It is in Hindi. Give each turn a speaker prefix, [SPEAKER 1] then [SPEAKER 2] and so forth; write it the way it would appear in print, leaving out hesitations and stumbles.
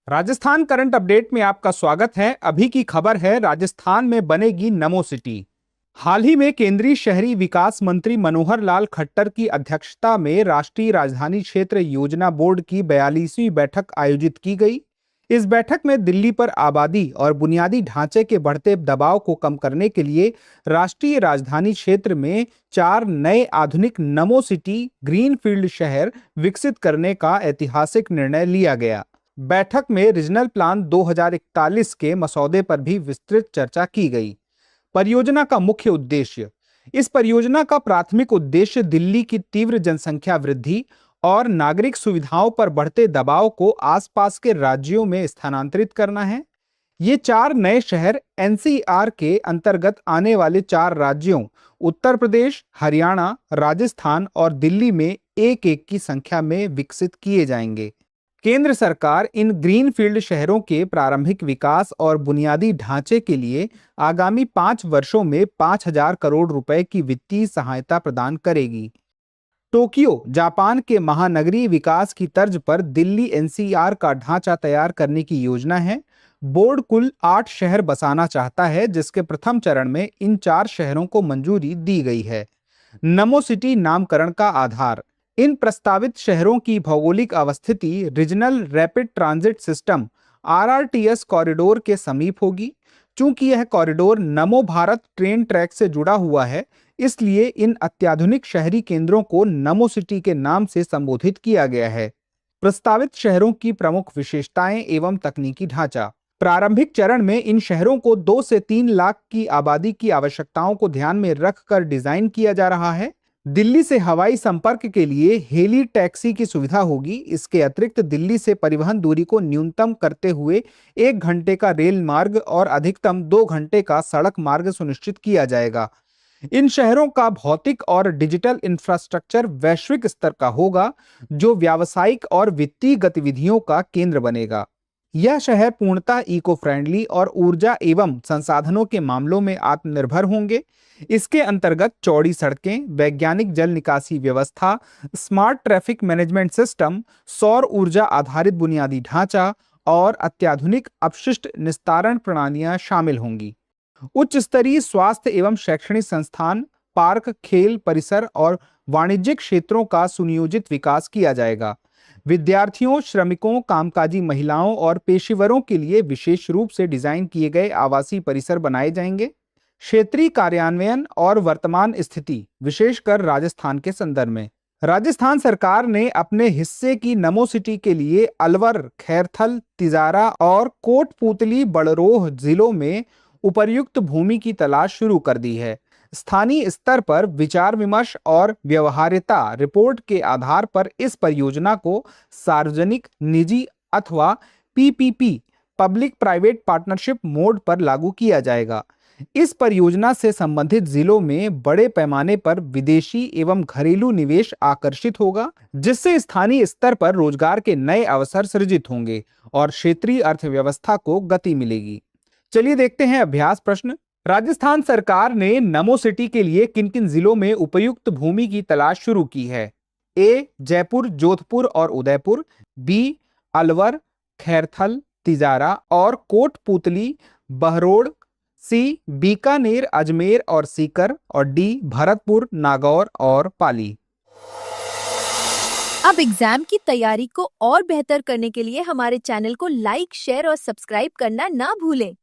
[SPEAKER 1] राजस्थान करंट अपडेट में आपका स्वागत है। अभी की खबर है, राजस्थान में बनेगी नमो सिटी। हाल ही में केंद्रीय शहरी विकास मंत्री मनोहर लाल खट्टर की अध्यक्षता में राष्ट्रीय राजधानी क्षेत्र योजना बोर्ड की 42वीं बैठक आयोजित की गई। इस बैठक में दिल्ली पर आबादी और बुनियादी ढांचे के बढ़ते दबाव को कम करने के लिए राष्ट्रीय राजधानी क्षेत्र में 4 नए आधुनिक नमो सिटी ग्रीनफील्ड शहर विकसित करने का ऐतिहासिक निर्णय लिया गया। बैठक में रीजनल प्लान 2041 के मसौदे पर भी विस्तृत चर्चा की गई। परियोजना का मुख्य उद्देश्य। इस परियोजना का प्राथमिक उद्देश्य दिल्ली की तीव्र जनसंख्या वृद्धि और नागरिक सुविधाओं पर बढ़ते दबाव को आसपास के राज्यों में स्थानांतरित करना है। ये 4 नए शहर एनसीआर के अंतर्गत आने वाले 4 राज्यों उत्तर प्रदेश, हरियाणा, राजस्थान और दिल्ली में एक एक की संख्या में विकसित किए जाएंगे। केंद्र सरकार इन ग्रीनफील्ड शहरों के प्रारंभिक विकास और बुनियादी ढांचे के लिए आगामी 5 वर्षों में 5,000 करोड़ रुपए की वित्तीय सहायता प्रदान करेगी। टोक्यो, जापान के महानगरीय विकास की तर्ज पर दिल्ली एनसीआर का ढांचा तैयार करने की योजना है। बोर्ड कुल 8 शहर बसाना चाहता है, जिसके प्रथम चरण में इन 4 शहरों को मंजूरी दी गई है। नमो सिटी नामकरण का आधार। इन प्रस्तावित शहरों की भौगोलिक अवस्थिति regional rapid transit system RRTS corridor के समीप होगी। चूंकि यह कॉरिडोर नमो भारत ट्रेन ट्रैक से जुड़ा हुआ है, इसलिए इन अत्याधुनिक शहरी केंद्रों को नमो सिटी के नाम से संबोधित किया गया है। प्रस्तावित शहरों की प्रमुख विशेषताएं एवं तकनीकी ढांचा। प्रारंभिक चरण में इन शहरों को 2 से 3 लाख की आबादी की आवश्यकताओं को ध्यान में रखकर डिजाइन किया जा रहा है। दिल्ली से हवाई संपर्क के लिए हेली टैक्सी की सुविधा होगी। इसके अतिरिक्त दिल्ली से परिवहन दूरी को न्यूनतम करते हुए 1 घंटे का रेल मार्ग और अधिकतम 2 घंटे का सड़क मार्ग सुनिश्चित किया जाएगा। इन शहरों का भौतिक और डिजिटल इंफ्रास्ट्रक्चर वैश्विक स्तर का होगा, जो व्यावसायिक और वित्तीय गतिविधियों का केंद्र बनेगा। यह शहर पूर्णतः इको फ्रेंडली और ऊर्जा एवं संसाधनों के मामलों में आत्मनिर्भर होंगे। इसके अंतर्गत चौड़ी सड़कें, वैज्ञानिक जल निकासी व्यवस्था, स्मार्ट ट्रैफिक मैनेजमेंट सिस्टम, सौर ऊर्जा आधारित बुनियादी ढांचा और अत्याधुनिक अपशिष्ट निस्तारण प्रणालियां शामिल होंगी। उच्च स्तरीय स्वास्थ्य एवं शैक्षणिक संस्थान, पार्क, खेल परिसर और वाणिज्यिक क्षेत्रों का सुनियोजित विकास किया जाएगा। विद्यार्थियों, श्रमिकों, कामकाजी महिलाओं और पेशेवरों के लिए विशेष रूप से डिजाइन किए गए आवासीय परिसर बनाए जाएंगे। क्षेत्रीय कार्यान्वयन और वर्तमान स्थिति, विशेषकर राजस्थान के संदर्भ में। राजस्थान सरकार ने अपने हिस्से की नमो सिटी के लिए अलवर, खैरथल, तिजारा और कोटपूतली बड़रोह जिलों में उपर्युक्त भूमि की तलाश शुरू कर दी है। स्थानीय स्तर पर विचार विमर्श और व्यवहार्यता रिपोर्ट के आधार पर इस परियोजना को सार्वजनिक, निजी अथवा PPP public private partnership mode पर लागू किया जाएगा। इस परियोजना से संबंधित जिलों में बड़े पैमाने पर विदेशी एवं घरेलू निवेश आकर्षित होगा, जिससे स्थानीय स्तर पर रोजगार के नए अवसर सृजित होंगे और क्षेत्रीय अर्थव्यवस्था को गति मिलेगी। चलिए देखते हैं अभ्यास प्रश्न। राजस्थान सरकार ने नमो सिटी के लिए किन किन जिलों में उपयुक्त भूमि की तलाश शुरू की है? ए, जयपुर, जोधपुर और उदयपुर। बी, अलवर, खैरथल, तिजारा और कोटपूतली, बहरोड़। सी, बीकानेर, अजमेर और सीकर। और डी, भरतपुर, नागौर और पाली।
[SPEAKER 2] अब एग्जाम की तैयारी को और बेहतर करने के लिए हमारे चैनल को लाइक, शेयर और सब्सक्राइब करना ना भूलें।